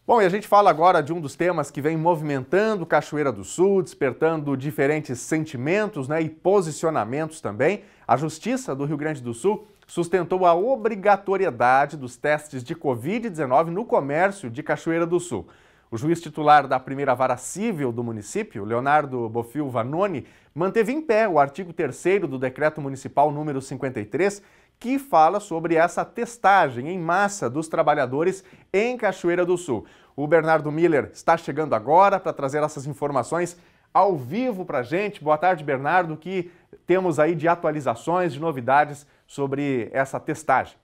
Bom, e a gente fala agora de um dos temas que vem movimentando Cachoeira do Sul, despertando diferentes sentimentos, e posicionamentos também. A Justiça do Rio Grande do Sul sustentou a obrigatoriedade dos testes de Covid-19 no comércio de Cachoeira do Sul. O juiz titular da primeira vara civil do município, Leonardo Bofil Vanoni, manteve em pé o artigo 3º do Decreto Municipal número 53, que fala sobre essa testagem em massa dos trabalhadores em Cachoeira do Sul. O Bernardo Miller está chegando agora para trazer essas informações ao vivo para a gente. Boa tarde, Bernardo. O que temos aí de atualizações, de novidades sobre essa testagem?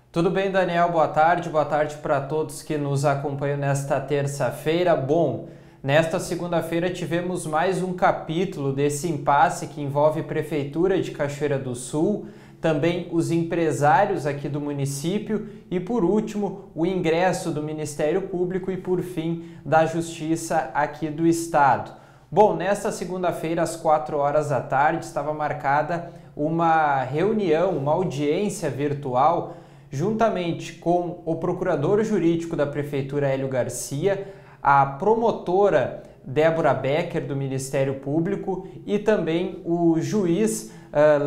Tudo bem, Daniel? Boa tarde para todos que nos acompanham nesta terça-feira. Bom, nesta segunda-feira tivemos mais um capítulo desse impasse que envolve a Prefeitura de Cachoeira do Sul, também os empresários aqui do município e, por último, o ingresso do Ministério Público e, por fim, da Justiça aqui do Estado. Bom, nesta segunda-feira, às 4 horas da tarde, estava marcada uma reunião, uma audiência virtual, juntamente com o procurador jurídico da Prefeitura, Hélio Garcia, a promotora Débora Becker, do Ministério Público, e também o juiz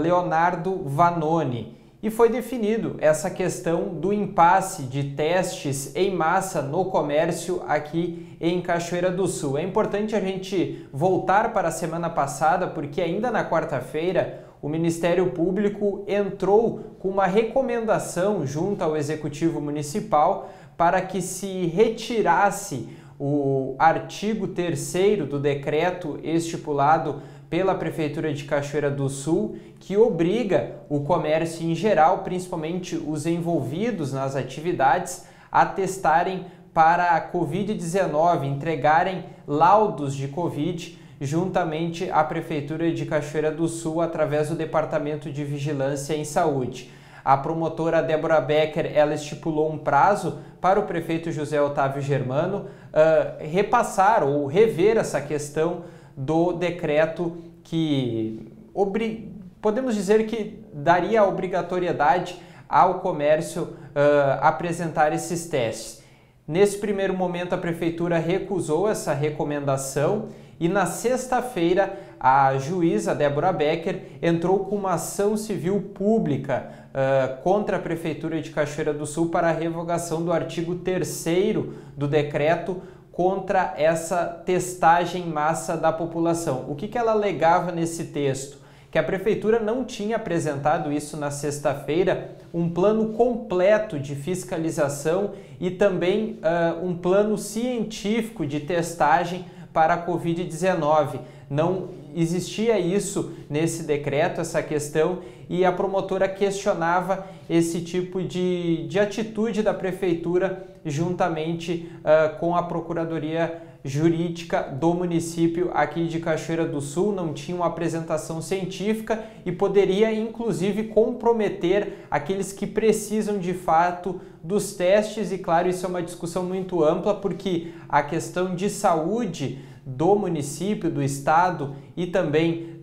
Leonardo Vanoni. E foi definido essa questão do impasse de testes em massa no comércio aqui em Cachoeira do Sul. É importante a gente voltar para a semana passada, porque ainda na quarta-feira o Ministério Público entrou com uma recomendação junto ao Executivo Municipal para que se retirasse o artigo 3º do decreto estipulado pela Prefeitura de Cachoeira do Sul, que obriga o comércio em geral, principalmente os envolvidos nas atividades, a testarem para a Covid-19, entregarem laudos de Covid juntamente à Prefeitura de Cachoeira do Sul através do Departamento de Vigilância em Saúde. A promotora Débora Becker, ela estipulou um prazo para o prefeito José Otávio Germano repassar ou rever essa questão do decreto que podemos dizer que daria a obrigatoriedade ao comércio apresentar esses testes. Nesse primeiro momento, a prefeitura recusou essa recomendação e na sexta-feira a juíza Débora Becker entrou com uma ação civil pública contra a Prefeitura de Cachoeira do Sul para a revogação do artigo 3º do decreto contra essa testagem em massa da população. O que ela alegava nesse texto? Que a Prefeitura não tinha apresentado isso na sexta-feira, um plano completo de fiscalização e também um plano científico de testagem para a Covid-19. Não existia isso nesse decreto, essa questão, e a promotora questionava esse tipo de atitude da Prefeitura juntamente com a Procuradoria Jurídica do município aqui de Cachoeira do Sul. Não tinha uma apresentação científica e poderia inclusive comprometer aqueles que precisam de fato dos testes, e claro, isso é uma discussão muito ampla porque a questão de saúde do município, do estado e também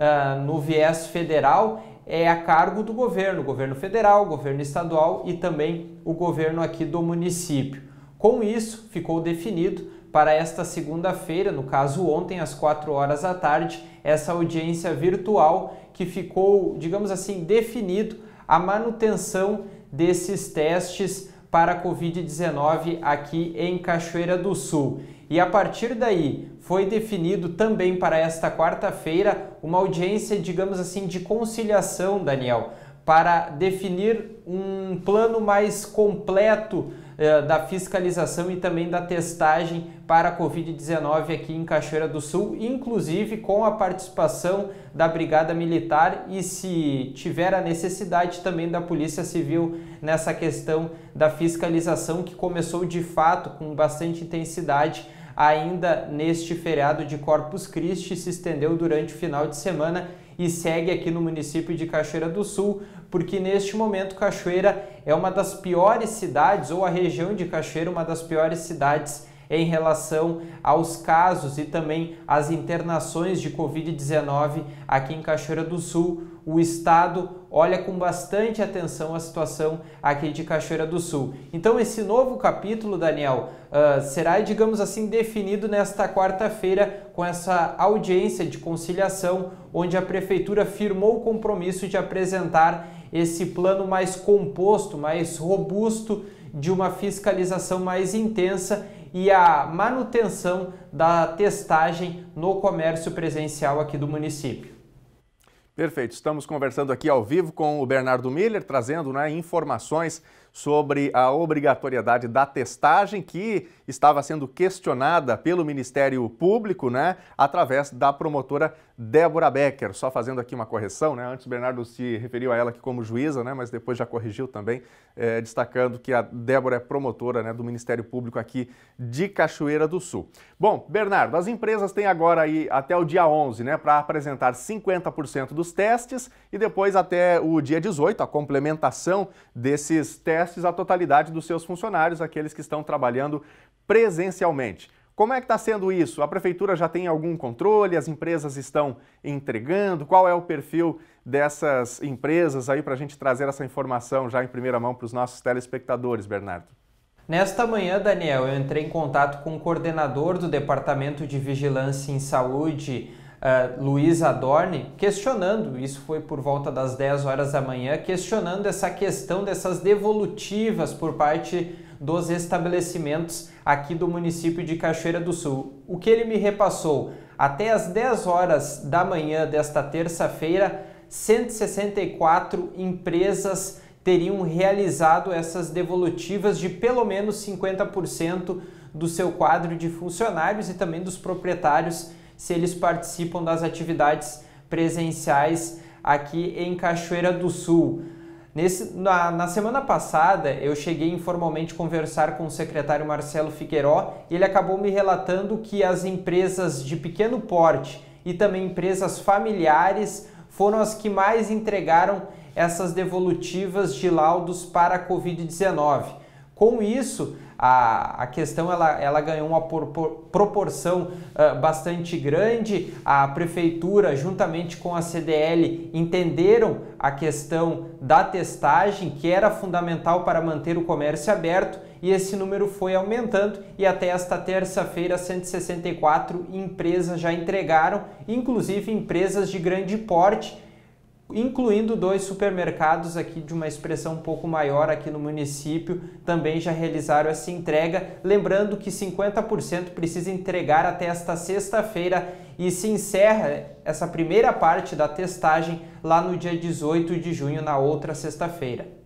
no viés federal é a cargo do governo federal, governo estadual e também o governo aqui do município. Com isso, ficou definido para esta segunda-feira, no caso ontem, às 4 horas da tarde, essa audiência virtual que ficou, digamos assim, definido a manutenção desses testes para a Covid-19 aqui em Cachoeira do Sul. E a partir daí foi definido também para esta quarta-feira uma audiência, digamos assim, de conciliação, Daniel, para definir um plano mais completo da fiscalização e também da testagem para a Covid-19 aqui em Cachoeira do Sul, inclusive com a participação da Brigada Militar e, se tiver a necessidade, também da Polícia Civil nessa questão da fiscalização, que começou de fato com bastante intensidade ainda neste feriado de Corpus Christi, se estendeu durante o final de semana e segue aqui no município de Cachoeira do Sul, porque neste momento Cachoeira é uma das piores cidades, ou a região de Cachoeira, uma das piores cidades em relação aos casos e também às internações de Covid-19 aqui em Cachoeira do Sul. O Estado olha com bastante atenção a situação aqui de Cachoeira do Sul. Então esse novo capítulo, Daniel, será, digamos assim, definido nesta quarta-feira com essa audiência de conciliação, onde a Prefeitura firmou o compromisso de apresentar esse plano mais composto, mais robusto, de uma fiscalização mais intensa e a manutenção da testagem no comércio presencial aqui do município. Perfeito, estamos conversando aqui ao vivo com o Bernardo Miller, trazendo informações sobre a obrigatoriedade da testagem que estava sendo questionada pelo Ministério Público, através da promotora Débora Becker. Só fazendo aqui uma correção, antes o Bernardo se referiu a ela aqui como juíza, mas depois já corrigiu também, destacando que a Débora é promotora do Ministério Público aqui de Cachoeira do Sul. Bom, Bernardo, as empresas têm agora aí até o dia 11, para apresentar 50% dos testes e depois até o dia 18, a complementação desses testes à totalidade dos seus funcionários, aqueles que estão trabalhando presencialmente. Como é que está sendo isso? A Prefeitura já tem algum controle? As empresas estão entregando? Qual é o perfil dessas empresas aí para a gente trazer essa informação já em primeira mão para os nossos telespectadores, Bernardo? Nesta manhã, Daniel, eu entrei em contato com o coordenador do Departamento de Vigilância em Saúde, Luiz Adorni, questionando, isso foi por volta das 10 horas da manhã, questionando essa questão dessas devolutivas por parte dos estabelecimentos aqui do município de Cachoeira do Sul. O que ele me repassou? Até as 10 horas da manhã desta terça-feira, 164 empresas teriam realizado essas devolutivas de pelo menos 50% do seu quadro de funcionários e também dos proprietários, se eles participam das atividades presenciais aqui em Cachoeira do Sul. Na semana passada, eu cheguei informalmente a conversar com o secretário Marcelo Figueiró e ele acabou me relatando que as empresas de pequeno porte e também empresas familiares foram as que mais entregaram essas devolutivas de laudos para a Covid-19. Com isso, a questão ela ganhou uma proporção bastante grande. A Prefeitura, juntamente com a CDL, entenderam a questão da testagem, que era fundamental para manter o comércio aberto, e esse número foi aumentando e até esta terça-feira 164 empresas já entregaram, inclusive empresas de grande porte, incluindo 2 supermercados aqui de uma expressão um pouco maior aqui no município, também já realizaram essa entrega. Lembrando que 50% precisa entregar até esta sexta-feira e se encerra essa primeira parte da testagem lá no dia 18 de junho, na outra sexta-feira.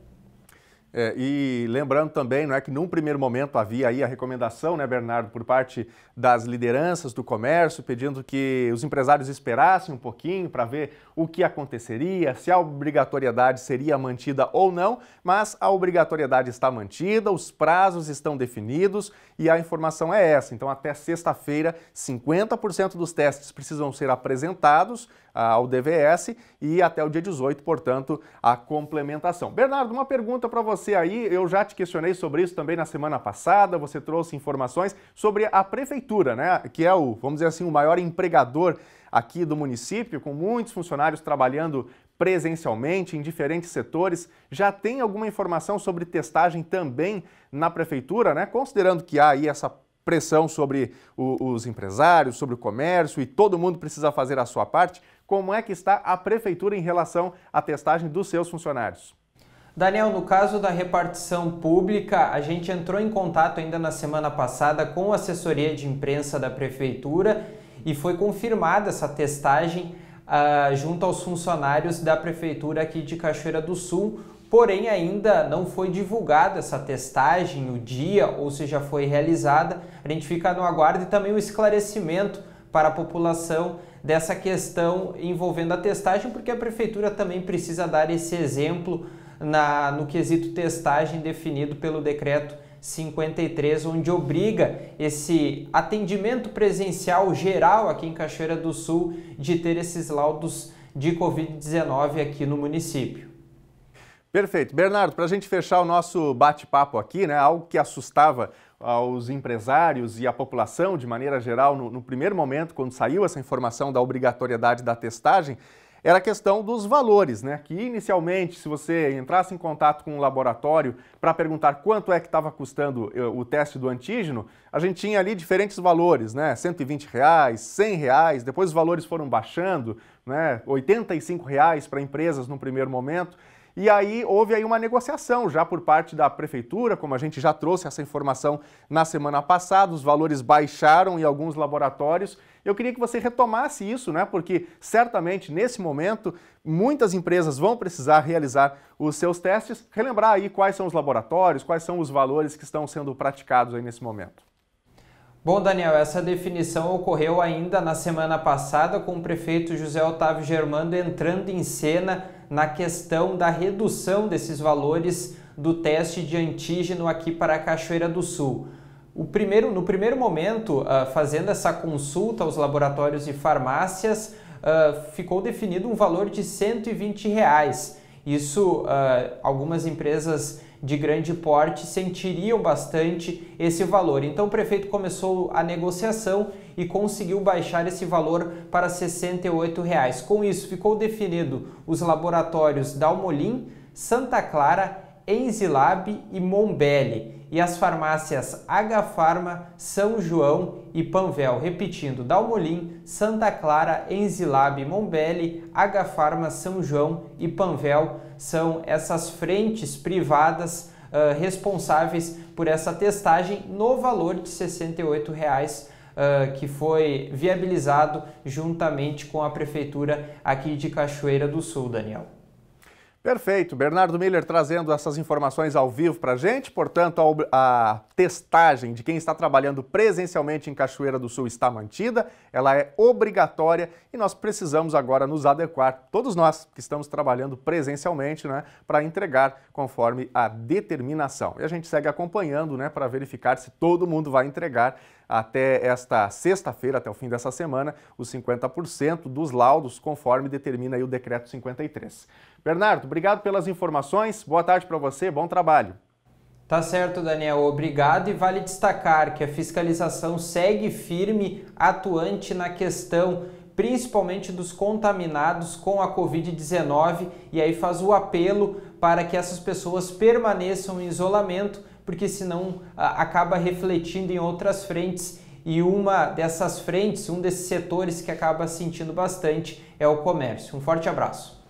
E lembrando também, que num primeiro momento havia aí a recomendação, Bernardo, por parte das lideranças do comércio, pedindo que os empresários esperassem um pouquinho para ver o que aconteceria, se a obrigatoriedade seria mantida ou não, mas a obrigatoriedade está mantida, os prazos estão definidos e a informação é essa. Então, até sexta-feira, 50% dos testes precisam ser apresentados ao DVS e até o dia 18, portanto, a complementação. Bernardo, uma pergunta para você aí, eu já te questionei sobre isso também na semana passada, você trouxe informações sobre a Prefeitura, que é vamos dizer assim, o maior empregador aqui do município, com muitos funcionários trabalhando presencialmente em diferentes setores. Já tem alguma informação sobre testagem também na Prefeitura, considerando que há aí essa pressão sobre os empresários, sobre o comércio e todo mundo precisa fazer a sua parte? Como é que está a Prefeitura em relação à testagem dos seus funcionários? Daniel, no caso da repartição pública, a gente entrou em contato ainda na semana passada com a assessoria de imprensa da Prefeitura e foi confirmada essa testagem junto aos funcionários da Prefeitura aqui de Cachoeira do Sul, porém ainda não foi divulgada essa testagem, o dia ou se já foi realizada. A gente fica no aguardo e também o esclarecimento para a população dessa questão envolvendo a testagem, porque a Prefeitura também precisa dar esse exemplo no quesito testagem definido pelo decreto 53, onde obriga esse atendimento presencial geral aqui em Cachoeira do Sul de ter esses laudos de Covid-19 aqui no município. Perfeito. Bernardo, para a gente fechar o nosso bate-papo aqui, algo que assustava aos empresários e à população de maneira geral no primeiro momento, quando saiu essa informação da obrigatoriedade da testagem, era a questão dos valores, né? Que inicialmente, se você entrasse em contato com um laboratório para perguntar quanto é que estava custando o teste do antígeno, a gente tinha ali diferentes valores, né? R$120, R$100, depois os valores foram baixando, né? R$85 para empresas no primeiro momento. E aí houve aí uma negociação já por parte da prefeitura, como a gente já trouxe essa informação na semana passada, os valores baixaram em alguns laboratórios. Eu queria que você retomasse isso, né? Porque certamente nesse momento muitas empresas vão precisar realizar os seus testes. Relembrar aí quais são os laboratórios, quais são os valores que estão sendo praticados aí nesse momento. Bom, Daniel, essa definição ocorreu ainda na semana passada com o prefeito José Otávio Germando entrando em cena na questão da redução desses valores do teste de antígeno aqui para a Cachoeira do Sul. No primeiro momento, fazendo essa consulta aos laboratórios e farmácias, ficou definido um valor de R$120. Isso, algumas empresas de grande porte sentiriam bastante esse valor. Então o prefeito começou a negociação e conseguiu baixar esse valor para R$68. Com isso ficou definido os laboratórios Dalmolin, Santa Clara, Enzilab e Mombelli e as farmácias H-Pharma, São João e Panvel. Repetindo, Dalmolin, Santa Clara, Enzilab, Mombelli, H-Pharma, São João e Panvel são essas frentes privadas responsáveis por essa testagem no valor de R$68, que foi viabilizado juntamente com a prefeitura aqui de Cachoeira do Sul, Daniel. Perfeito, Bernardo Miller trazendo essas informações ao vivo para a gente. Portanto, a testagem de quem está trabalhando presencialmente em Cachoeira do Sul está mantida, ela é obrigatória e nós precisamos agora nos adequar, todos nós que estamos trabalhando presencialmente, né, para entregar conforme a determinação. E a gente segue acompanhando, né, para verificar se todo mundo vai entregar até esta sexta-feira, até o fim dessa semana, os 50% dos laudos, conforme determina aí o Decreto 53. Bernardo, obrigado pelas informações, boa tarde para você, bom trabalho. Tá certo, Daniel, obrigado, e vale destacar que a fiscalização segue firme, atuante na questão principalmente dos contaminados com a Covid-19, e aí faz o apelo para que essas pessoas permaneçam em isolamento, porque senão acaba refletindo em outras frentes, e uma dessas frentes, um desses setores que acaba sentindo bastante é o comércio. Um forte abraço.